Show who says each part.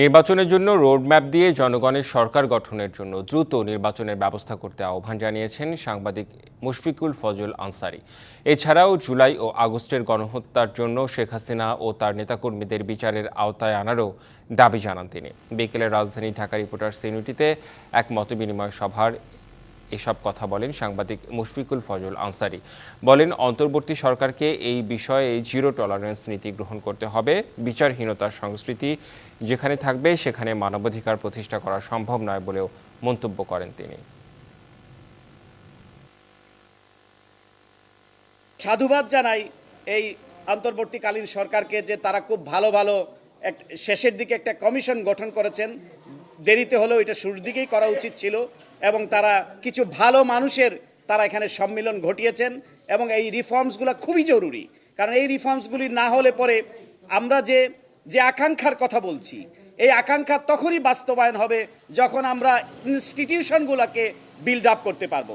Speaker 1: নির্বাচনের জন্য রোডম্যাপ দিয়ে জনগণের সরকার গঠনের জন্য দ্রুত নির্বাচনের ব্যবস্থা করতে আহ্বান জানিয়েছেন সাংবাদিক মুশফিকুল ফজল আনসারী। এছাড়াও জুলাই ও আগস্টের গণহত্যার জন্য শেখ হাসিনা ও তার নেতাকর্মীদের বিচারের আওতায় আনারও দাবি জানান তিনি। বিকেলে রাজধানী ঢাকা রিপোর্টার্স ইউনিটিতে এক মতবিনিময় সভার এসব কথা বলেন সাংবাদিক মুশফিকুল ফজল আনসারী। বলেন, অন্তর্বর্তী সরকারকে এই বিষয়ে জিরো টলারেন্স নীতি গ্রহণ করতে হবে। বিচারহীনতার সংস্কৃতি যেখানে থাকবে সেখানে মানবাধিকার প্রতিষ্ঠা করা সম্ভব নয় বলেও মন্তব্য করেন তিনি।
Speaker 2: সাধুবাদ জানাই এই অন্তর্বর্তীকালীন সরকারকে যে তারা খুব ভালো ভালো শেষের দিকে একটা কমিশন গঠন করেছেন। দেরিতে হলেও এটা শুরুর দিকেই করা উচিত ছিল এবং তারা কিছু ভালো মানুষের তারা এখানে সম্মিলন ঘটিয়েছেন এবং এই রিফর্মসগুলো খুবই জরুরি। কারণ এই রিফর্মসগুলি না হলে পরে আমরা যে আকাঙ্ক্ষার কথা বলছি, এই আকাঙ্ক্ষা তখনই বাস্তবায়ন হবে যখন আমরা ইনস্টিটিউশনগুলোকে বিল্ড আপ করতে পারবো।